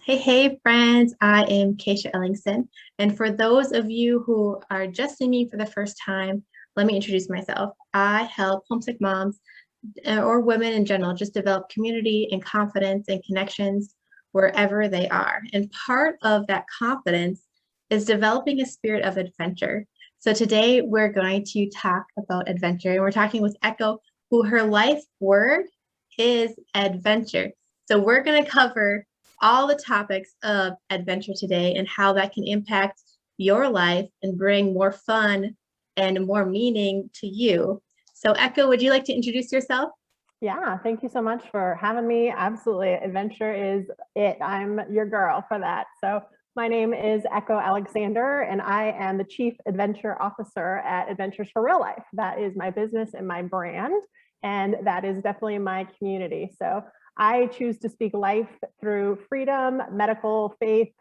Hey, friends. I am Kaycia Ellingsen. And for those of you who are just seeing me for the first time, let me introduce myself. I help homesick moms or women in general just develop community and confidence and connections wherever they are. And part of that confidence is developing a spirit of adventure. So today we're going to talk about adventure, and we're talking with Echo, who her life word is adventure. So we're going to cover all the topics of adventure today and how that can impact your life and bring more fun and more meaning to you. So Echo, would you like to introduce yourself? Yeah, thank you so much for having me. Absolutely. Adventure is it. I'm your girl for that. So my name is Echo Alexander, and I am the Chief Adventure Officer at Adventures for Real Life. That is my business and my brand, and that is definitely my community. So I choose to speak life through freedom, medical, faith,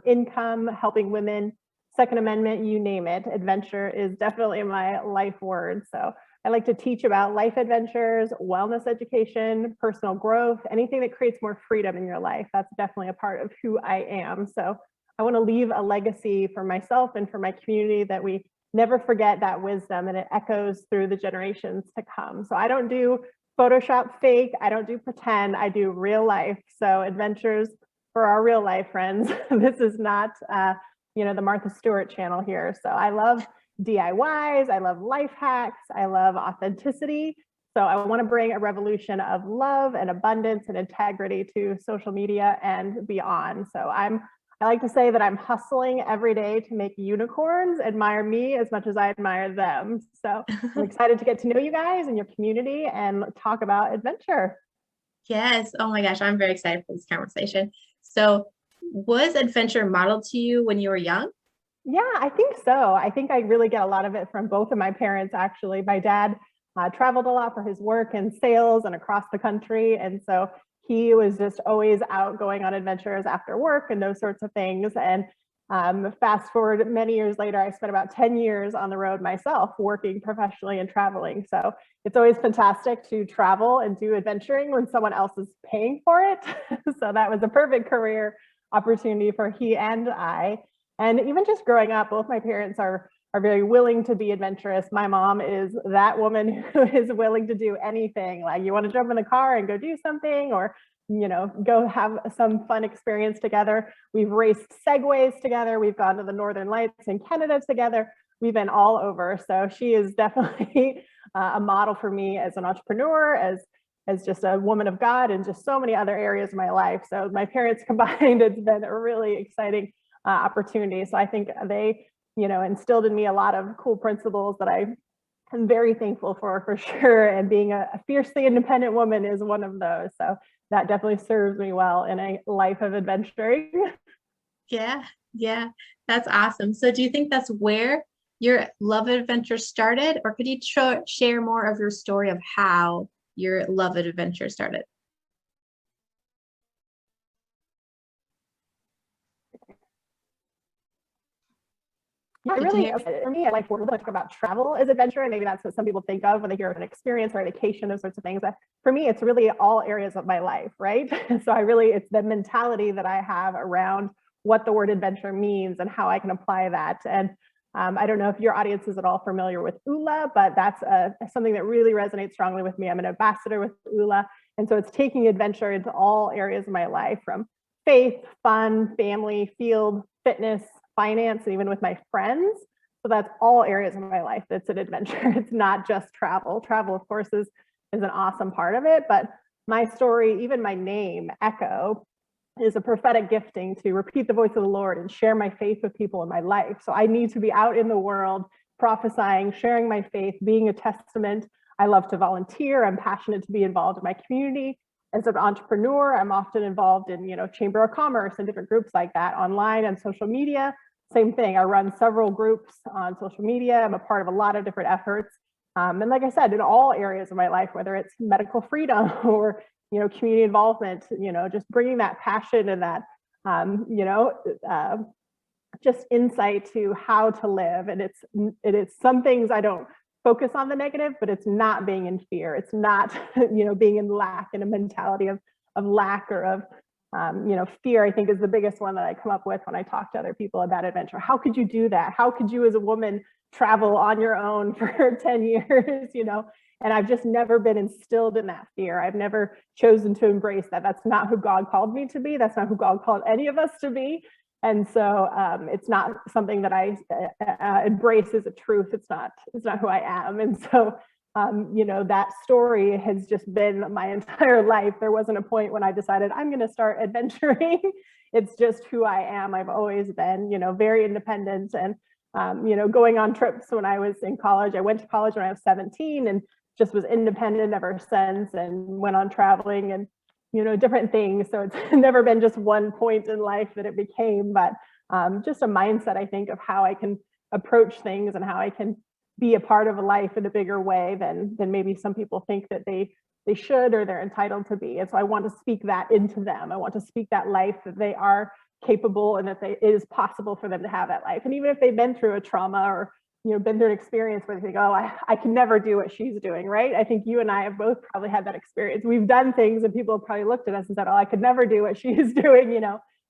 income, helping women, Second Amendment, you name it. Adventure is definitely my life word. So I like to teach about life adventures, wellness education, personal growth, anything that creates more freedom in your life. That's definitely a part of who I am. So I want to leave a legacy for myself and for my community that we never forget that wisdom and it echoes through the generations to come. So I don't do Photoshop fake, I don't do pretend, I do real life. So adventures for our real life friends. This is not, the Martha Stewart channel here. So I love DIYs, I love life hacks, I love authenticity. So I want to bring a revolution of love and abundance and integrity to social media and beyond. So I like to say that I'm hustling every day to make unicorns admire me as much as I admire them. So I'm excited to get to know you guys and your community and talk about adventure. Yes. Oh my gosh, I'm very excited for this conversation. So, was adventure modeled to you when you were young? Yeah, I think so. I think I really get a lot of it from both of my parents, actually. My dad traveled a lot for his work and sales and across the country. And so he was just always out going on adventures after work and those sorts of things. And fast forward many years later, I spent about 10 years on the road myself, working professionally and traveling. So it's always fantastic to travel and do adventuring when someone else is paying for it. So that was a perfect career opportunity for he and I. And even just growing up, both my parents are very willing to be adventurous. My mom is that woman who is willing to do anything. Like, you want to jump in the car and go do something, or go have some fun experience together. We've raced segways together. We've gone to the Northern Lights in Canada together. We've been all over. So she is definitely a model for me as an entrepreneur, as just a woman of God, and just so many other areas of my life. So my parents combined, it's been a really exciting opportunity. So I think they, instilled in me a lot of cool principles that I am very thankful for sure. And being a fiercely independent woman is one of those. So that definitely serves me well in a life of adventuring. Yeah, yeah, that's awesome. So, do you think that's where your love of adventure started, or could you share more of your story of how your love of adventure started? Yeah, Did you really, hear me? for me, I like we're talk about travel as adventure, and maybe that's what some people think of when they hear of an experience or a vacation, those sorts of things. But for me, it's really all areas of my life, right? So it's the mentality that I have around what the word adventure means and how I can apply that. And I don't know if your audience is at all familiar with ULA, but that's something that really resonates strongly with me. I'm an ambassador with ULA, and so it's taking adventure into all areas of my life, from faith, fun, family, field, fitness, finance, and even with my friends. So that's all areas of my life that's an adventure. It's not just travel. Travel, of course, is an awesome part of it, but my story, even my name, Echo, is a prophetic gifting to repeat the voice of the Lord and share my faith with people in my life. So I need to be out in the world prophesying, sharing my faith, being a testament. I love to volunteer. I'm passionate to be involved in my community. As an entrepreneur, I'm often involved in, Chamber of Commerce and different groups like that, online and social media. Same thing. I run several groups on social media. I'm a part of a lot of different efforts. And like I said, in all areas of my life, whether it's medical freedom or, community involvement, just bringing that passion and that, just insight to how to live. And it is some things I don't focus on the negative, but it's not being in fear. It's not, being in lack, in a mentality of lack or of Fear, I think, is the biggest one that I come up with when I talk to other people about adventure. How could you do that? How could you as a woman travel on your own for 10 years, And I've just never been instilled in that fear. I've never chosen to embrace that. That's not who God called me to be. That's not who God called any of us to be. And so it's not something that I embrace as a truth. It's not who I am. And so, that story has just been my entire life. There wasn't a point when I decided I'm going to start adventuring. It's just who I am. I've always been, very independent and, going on trips when I was in college. I went to college when I was 17 and just was independent ever since, and went on traveling and, different things. So it's never been just one point in life that it became, but just a mindset, I think, of how I can approach things and how I can be a part of a life in a bigger way than maybe some people think that they should or they're entitled to be. And so I want to speak that into them. I want to speak that life that they are capable and that it is possible for them to have that life. And even if they've been through a trauma or been through an experience where they think, oh, I can never do what she's doing, right? I think you and I have both probably had that experience. We've done things and people have probably looked at us and said, oh, I could never do what she's doing,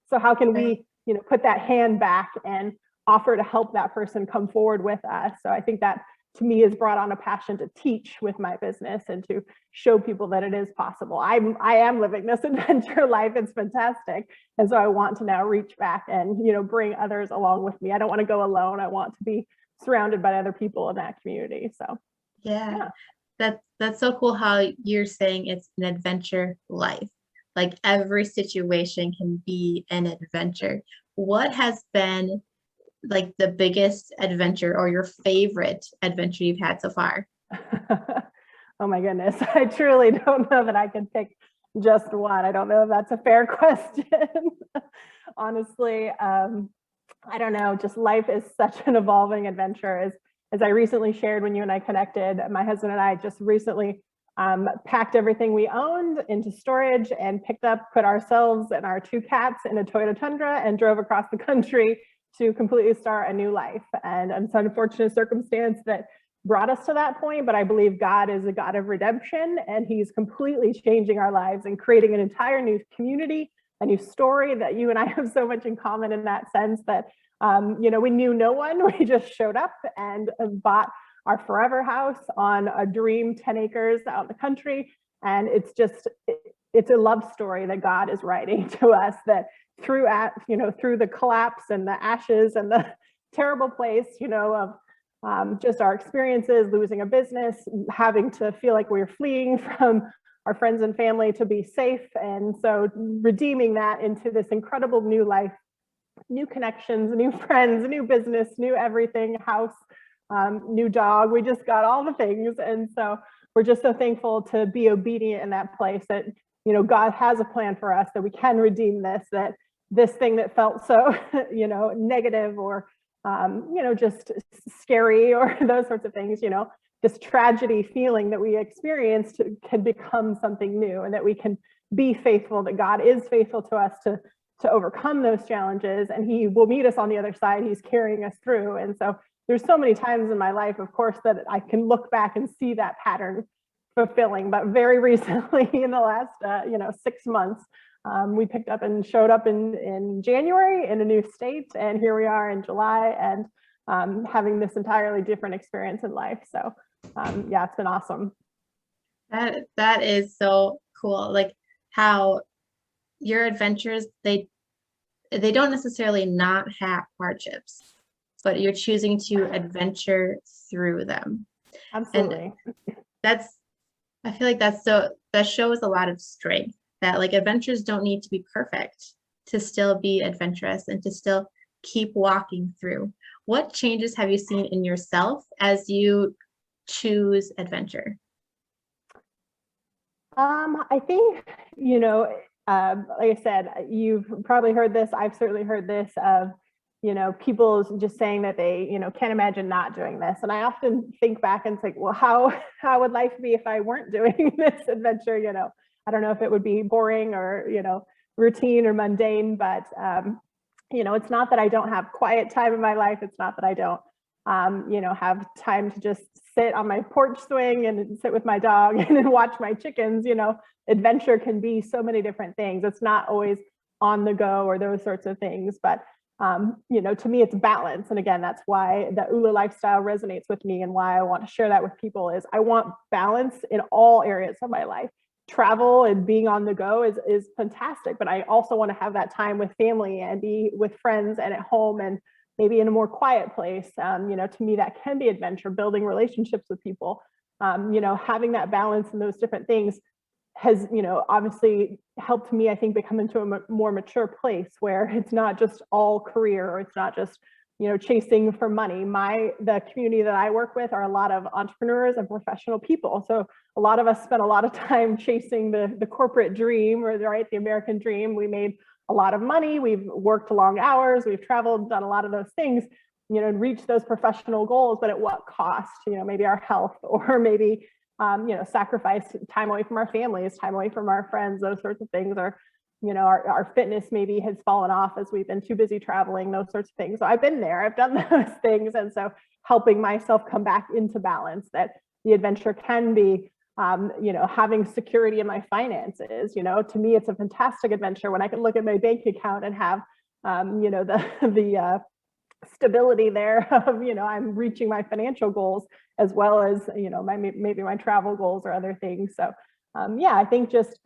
So how can we, put that hand back and offer to help that person come forward with us? So I think that to me has brought on a passion to teach with my business and to show people that it is possible. I am living this adventure life. It's fantastic. And so I want to now reach back and, bring others along with me. I don't want to go alone. I want to be surrounded by other people in that community. So yeah. That's so cool how you're saying it's an adventure life. Like every situation can be an adventure. What has been like the biggest adventure or your favorite adventure you've had so far? Oh my goodness. I truly don't know that I can pick just one. I don't know if that's a fair question. Honestly, I don't know. Just life is such an evolving adventure. As I recently shared when you and I connected, my husband and I just recently packed everything we owned into storage and put ourselves and our 2 cats in a Toyota Tundra and drove across the country to completely start a new life. And it's an unfortunate circumstance that brought us to that point, but I believe God is a God of redemption, and he's completely changing our lives and creating an entire new community, a new story that you and I have so much in common in that sense that, we knew no one. We just showed up and bought our forever house on a dream 10 acres out in the country. And it's a love story that God is writing to us, that through the collapse and the ashes and the terrible place, of just our experiences, losing a business, having to feel like we were fleeing from our friends and family to be safe. And so redeeming that into this incredible new life, new connections, new friends, new business, new everything, house, new dog. We just got all the things. And so we're just so thankful to be obedient in that place, that, God has a plan for us, that we can redeem this thing that felt so, negative or, just scary or those sorts of things, this tragedy feeling that we experienced can become something new, and that we can be faithful, that God is faithful to us to overcome those challenges, and he will meet us on the other side. He's carrying us through. And so there's so many times in my life, of course, that I can look back and see that pattern fulfilling. But very recently, in the last 6 months, we picked up and showed up in January in a new state, and here we are in July, and having this entirely different experience in life. So it's been awesome. That is so cool. Like how your adventures, they don't necessarily not have hardships, but you're choosing to adventure through them. Absolutely. And I feel like that shows a lot of strength, that like adventures don't need to be perfect to still be adventurous and to still keep walking through. What changes have you seen in yourself as you choose adventure? I think, like I said, you've probably heard this. I've certainly heard this of, people just saying that they, can't imagine not doing this. And I often think back and think, well, how would life be if I weren't doing this adventure? I don't know if it would be boring or, routine or mundane, but, it's not that I don't have quiet time in my life. It's not that I don't, have time to just sit on my porch swing and sit with my dog and then watch my chickens. Adventure can be so many different things. It's not always on the go or those sorts of things. But you know, to me, it's balance. And again, that's why the ULA lifestyle resonates with me, and why I want to share that with people is I want balance in all areas of my life. Travel and being on the go is fantastic, but I also want to have that time with family and be with friends and at home and maybe in a more quiet place. You know, to me, that can be adventure, building relationships with people. You know, having that balance in those different things has, you know, obviously helped me, I think, become into a more mature place where it's not just all career, or it's not just, you know, chasing for money. The community that I work with are a lot of entrepreneurs and professional people. So a lot of us spend a lot of time chasing the corporate dream, or the American dream. We made a lot of money, we've worked long hours, we've traveled, done a lot of those things, you know, and reached those professional goals, but at what cost? You know, maybe our health, or maybe you know, sacrifice time away from our families, time away from our friends, those sorts of things. Or, you know, our fitness maybe has fallen off as we've been too busy traveling, those sorts of things. So I've been there, I've done those things. And so helping myself come back into balance, that the adventure can be, you know, having security in my finances. You know, to me, it's a fantastic adventure when I can look at my bank account and have, you know, the stability there of, you know, I'm reaching my financial goals, as well as, you know, maybe my travel goals or other things. So yeah, I think just,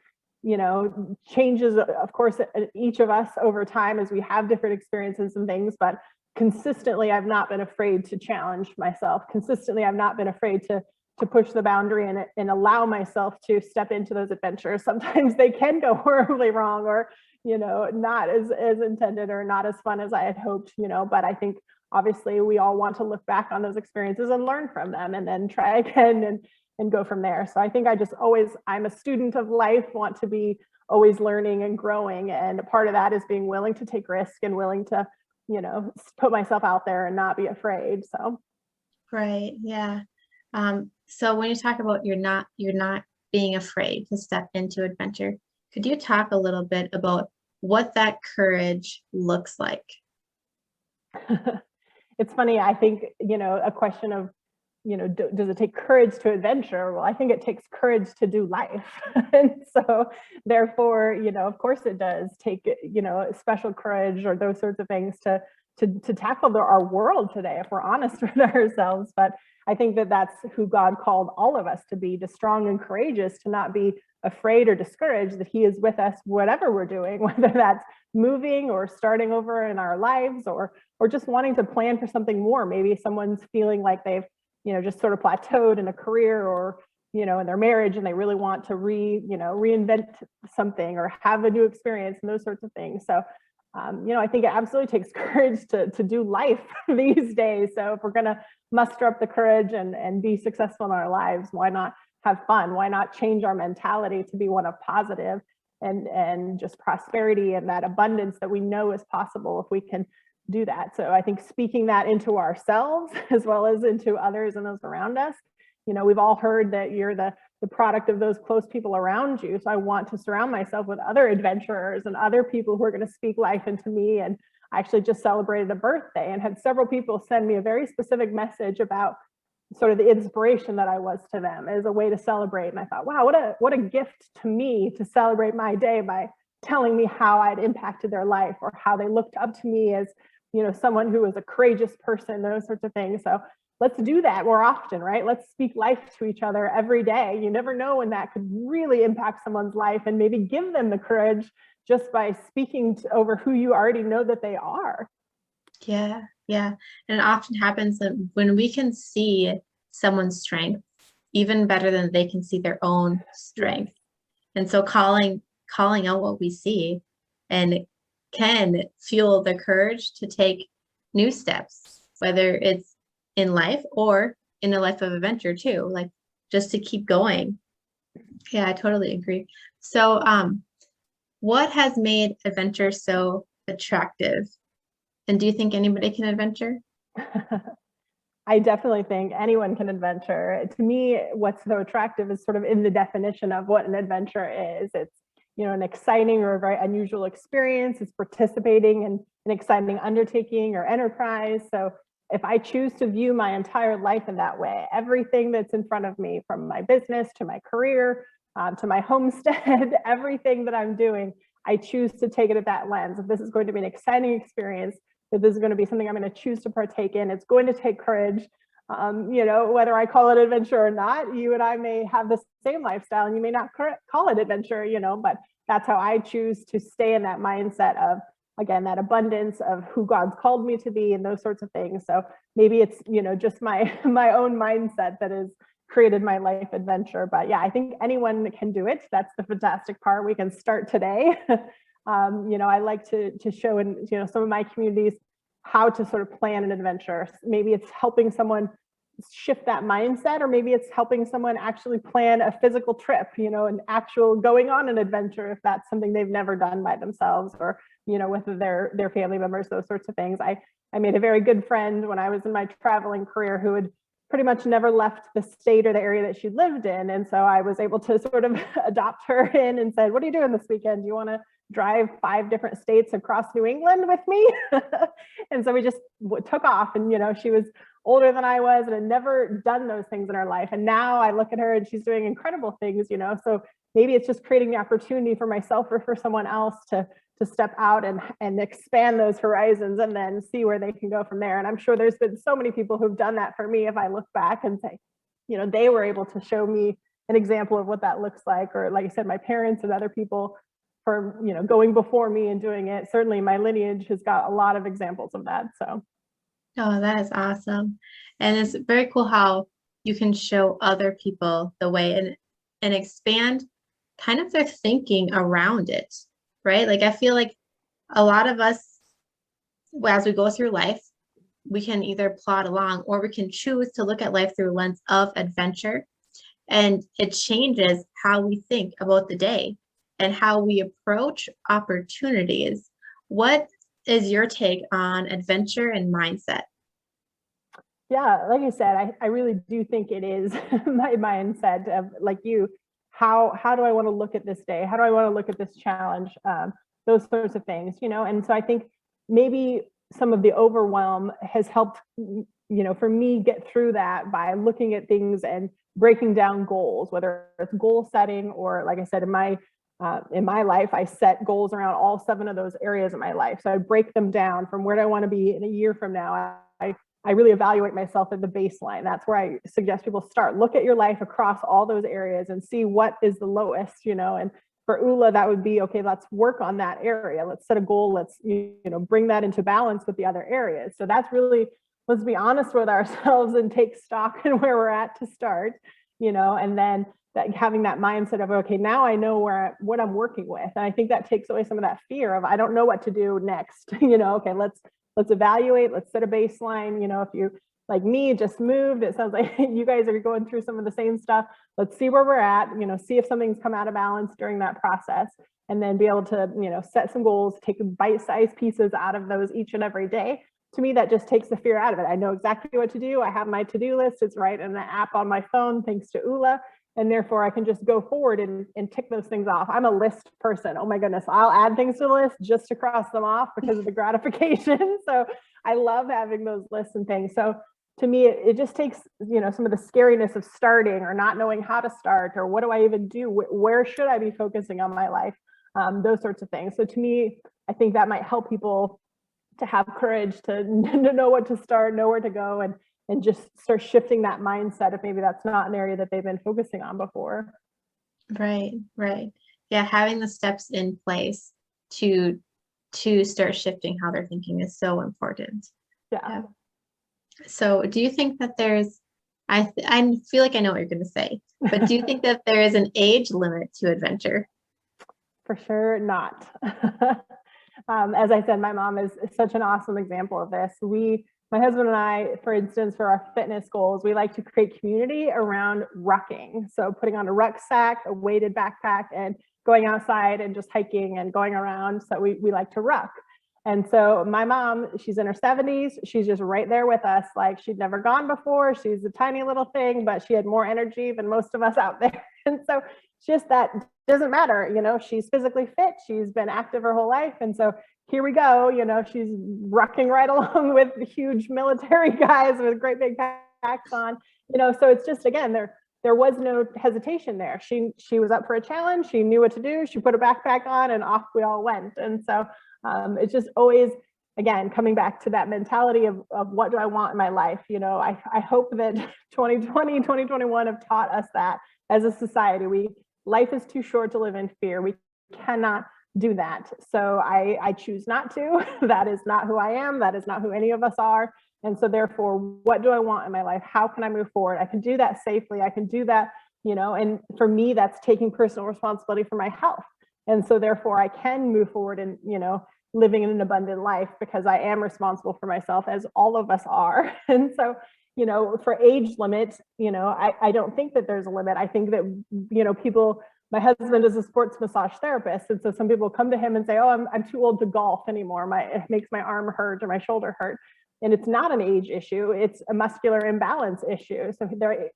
you know, changes, of course, each of us over time as we have different experiences and things, but consistently, I've not been afraid to challenge myself. Consistently, I've not been afraid to push the boundary and allow myself to step into those adventures. Sometimes they can go horribly wrong, or, you know, not as intended, or not as fun as I had hoped, you know, but I think obviously we all want to look back on those experiences and learn from them, and then try again and go from there. So I think I'm a student of life, want to be always learning and growing. And a part of that is being willing to take risk and willing to, you know, put myself out there and not be afraid. So. Right. Yeah. So when you talk about you're not being afraid to step into adventure, could you talk a little bit about what that courage looks like? It's funny, I think, you know, a question of, you know, does it take courage to adventure? Well, I think it takes courage to do life. And so therefore, you know, of course it does take, you know, special courage or those sorts of things to tackle our world today, if we're honest with ourselves. But I think that that's who God called all of us to be strong and courageous, to not be afraid or discouraged, that he is with us, whatever we're doing, whether that's moving or starting over in our lives, or just wanting to plan for something more. Maybe someone's feeling like they've, you know, just sort of plateaued in a career, or, you know, in their marriage, and they really want to reinvent something or have a new experience and those sorts of things. So you know, I think it absolutely takes courage to do life these days. So if we're going to muster up the courage and be successful in our lives, why not have fun? Why not change our mentality to be one of positive and just prosperity and that abundance that we know is possible if we can do that. So I think speaking that into ourselves as well as into others and those around us. You know, we've all heard that you're the product of those close people around you. So I want to surround myself with other adventurers and other people who are going to speak life into me. And I actually just celebrated a birthday and had several people send me a very specific message about sort of the inspiration that I was to them as a way to celebrate. And I thought, wow, what a gift to me to celebrate my day by telling me how I'd impacted their life, or how they looked up to me as, you know, someone who was a courageous person, those sorts of things. So let's do that more often, right? Let's speak life to each other every day. You never know when that could really impact someone's life, and maybe give them the courage just by speaking over who you already know that they are. Yeah, yeah. And it often happens that when we can see someone's strength, even better than they can see their own strength. And so calling out what we see and can fuel the courage to take new steps, whether it's in life or in a life of adventure too, like just to keep going. Yeah, I totally agree. So what has made adventure so attractive? And do you think anybody can adventure? I definitely think anyone can adventure. To me, what's so attractive is sort of in the definition of what an adventure is. It's, you know, an exciting or a very unusual experience. It's participating in an exciting undertaking or enterprise. So if I choose to view my entire life in that way, everything that's in front of me, from my business to my career, to my homestead, everything that I'm doing, I choose to take it at that lens. If this is going to be an exciting experience, if this is going to be something I'm going to choose to partake in, it's going to take courage. Whether I call it adventure or not, you and I may have the same lifestyle and you may not call it adventure, but that's how I choose to stay in that mindset of, again, that abundance of who God's called me to be and those sorts of things. So maybe it's, just my own mindset that has created my life adventure. But yeah, I think anyone can do it. That's the fantastic part. We can start today. I like to show in, some of my communities how to sort of plan an adventure. Maybe it's helping someone shift that mindset, or maybe it's helping someone actually plan a physical trip, an actual going on an adventure, if that's something they've never done by themselves, or, with their family members, those sorts of things. I made a very good friend when I was in my traveling career who had pretty much never left the state or the area that she lived in. And so I was able to sort of adopt her in and said, what are you doing this weekend? Do you want to drive 5 different states across New England with me? And so we just took off, and, she was older than I was and had never done those things in her life. And now I look at her and she's doing incredible things, so maybe it's just creating the opportunity for myself or for someone else to step out and expand those horizons and then see where they can go from there. And I'm sure there's been so many people who've done that for me. If I look back and say, they were able to show me an example of what that looks like, or like I said, my parents and other people for, going before me and doing it. Certainly my lineage has got a lot of examples of that. So. Oh, that is awesome. And it's very cool how you can show other people the way and expand kind of their thinking around it, right? Like, I feel like a lot of us, as we go through life, we can either plod along or we can choose to look at life through a lens of adventure. And it changes how we think about the day and how we approach opportunities. What is your take on adventure and mindset? Yeah, like I said, I really do think it is my mindset of, like you, how do I want to look at this day? How do I want to look at this challenge? Those sorts of things, and so I think maybe some of the overwhelm has helped, for me get through that by looking at things and breaking down goals, whether it's goal setting or, like I said, in my life, I set goals around all 7 of those areas of my life. So I break them down from where do I want to be in a year from now. I really evaluate myself at the baseline. That's where I suggest people start. Look at your life across all those areas and see what is the lowest, and for ULA, that would be, okay, let's work on that area. Let's set a goal. Let's, bring that into balance with the other areas. So that's really, let's be honest with ourselves and take stock in where we're at to start, and then having that mindset of, okay, now I know what I'm working with. And I think that takes away some of that fear of, I don't know what to do next. Okay, let's evaluate, let's set a baseline. If you, like me, just moved, it sounds like you guys are going through some of the same stuff. Let's see where we're at, see if something's come out of balance during that process, and then be able to, set some goals, take bite-sized pieces out of those each and every day. To me, that just takes the fear out of it. I know exactly what to do. I have my to-do list. It's right in the app on my phone, thanks to ULA. And therefore I can just go forward and tick those things off. I'm a list person. Oh my goodness. I'll add things to the list just to cross them off because of the gratification. So I love having those lists and things. So to me, it just takes, some of the scariness of starting or not knowing how to start, or what do I even do? Where should I be focusing on my life? Those sorts of things. So to me, I think that might help people to have courage to know what to start, know where to go, and just start shifting that mindset if maybe that's not an area that they've been focusing on before. Right. Yeah, having the steps in place to start shifting how they're thinking is so important. Yeah. So do you think that I feel like I know what you're going to say, but do you think that there is an age limit to adventure? For sure not. As I said, my mom is such an awesome example of this. My husband and I, for instance, for our fitness goals, we like to create community around rucking. So putting on a rucksack, a weighted backpack, and going outside and just hiking and going around. So we like to ruck. And so my mom, she's in her 70s. She's just right there with us. Like, she'd never gone before. She's a tiny little thing, but she had more energy than most of us out there. And so just that doesn't matter. She's physically fit. She's been active her whole life. And so here we go. She's rucking right along with huge military guys with great big packs on, so it's just, again, they're there was no hesitation there. She was up for a challenge. She knew what to do. She put a backpack on and off we all went. And so it's just always, again, coming back to that mentality of what do I want in my life? You know, I hope that 2020, 2021 have taught us that as a society. Life is too short to live in fear. We cannot do that. So I choose not to. That is not who I am. That is not who any of us are. And so therefore, what do I want in my life? How can I move forward? I can do that safely. I can do that, you know, and for me, that's taking personal responsibility for my health. And so therefore I can move forward and, you know, living in an abundant life because I am responsible for myself, as all of us are. And so, you know, for age limit, you know, I don't think that there's a limit. I think that, you know, people, my husband is a sports massage therapist. And so some people come to him and say, oh, I'm too old to golf anymore. It makes my arm hurt or my shoulder hurt. And it's not an age issue, it's a muscular imbalance issue. So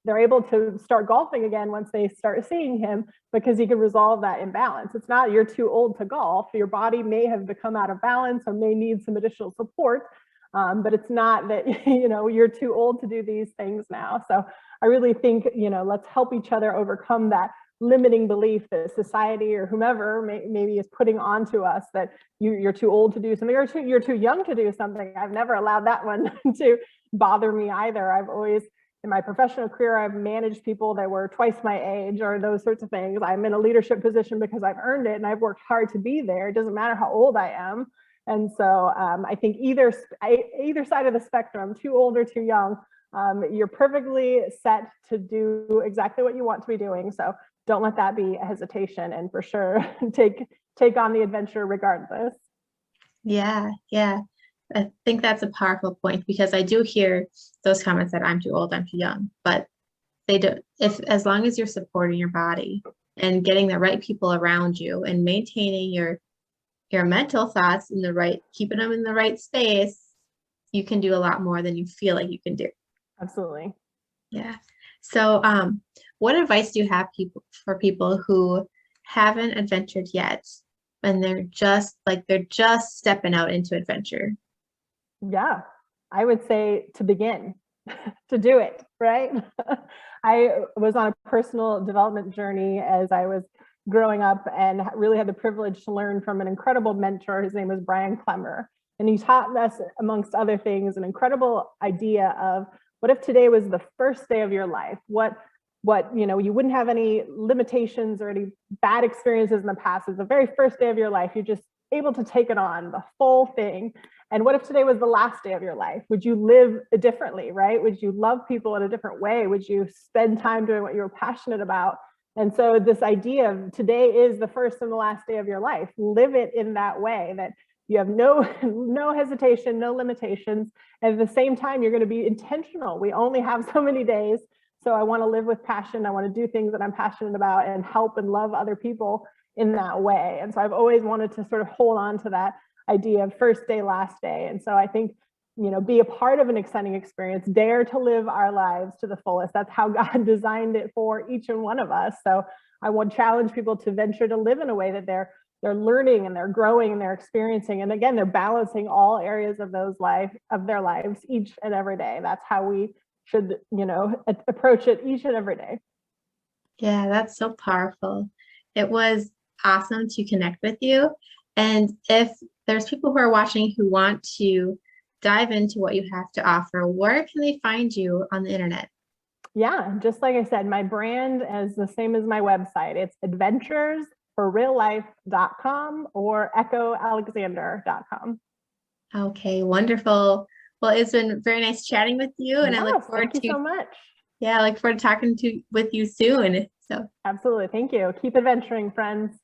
they're able to start golfing again once they start seeing him, because he can resolve that imbalance. It's not you're too old to golf. Your body may have become out of balance or may need some additional support, but it's not that, you know, you're too old to do these things now. So I really think, you know, let's help each other overcome that limiting belief that society or whomever maybe is putting onto us, that you're too old to do something, or you're too young to do something. I've never allowed that one to bother me either. I've always, in my professional career, I've managed people that were twice my age or those sorts of things. I'm in a leadership position because I've earned it and I've worked hard to be there. It doesn't matter how old I am. And so I think either side of the spectrum, too old or too young, you're perfectly set to do exactly what you want to be doing. So don't let that be a hesitation, and for sure take on the adventure regardless. Yeah, I think that's a powerful point, because I do hear those comments that I'm too old, I'm too young, but they don't, as long as you're supporting your body and getting the right people around you and maintaining your mental thoughts in the right, keeping them in the right space, you can do a lot more than you feel like you can do. Absolutely. Yeah. So what advice do you have for people who haven't adventured yet, and they're just stepping out into adventure? Yeah, I would say to begin, to do it, right? I was on a personal development journey as I was growing up, and really had the privilege to learn from an incredible mentor. His name was Brian Clemmer. And he taught us, amongst other things, an incredible idea of, what if today was the first day of your life? What, you know, you wouldn't have any limitations or any bad experiences in the past. It's the very first day of your life. You're just able to take it on, the full thing. And what if today was the last day of your life? Would you live differently, right? Would you love people in a different way? Would you spend time doing what you're passionate about? And so this idea of today is the first and the last day of your life, live it in that way, that you have no hesitation, no limitations. And at the same time, you're going to be intentional. We only have so many days. So I want to live with passion. I want to do things that I'm passionate about and help and love other people in that way. And so I've always wanted to sort of hold on to that idea of first day, last day. And so I think, you know, be a part of an exciting experience, dare to live our lives to the fullest. That's how God designed it for each and one of us. So I want to challenge people to venture to live in a way that they're learning and they're growing and they're experiencing. And again, they're balancing all areas of their lives each and every day. That's how we should, you know, approach it each and every day. Yeah, that's so powerful. It was awesome to connect with you. And if there's people who are watching who want to dive into what you have to offer, where can they find you on the internet? Yeah, just like I said, my brand is the same as my website. It's adventuresforreallife.com or echoalexander.com. Okay, wonderful. Well, it's been very nice chatting with you, and I look forward thank you so much. Yeah, I look forward to talking with you soon. So absolutely, thank you. Keep adventuring, friends.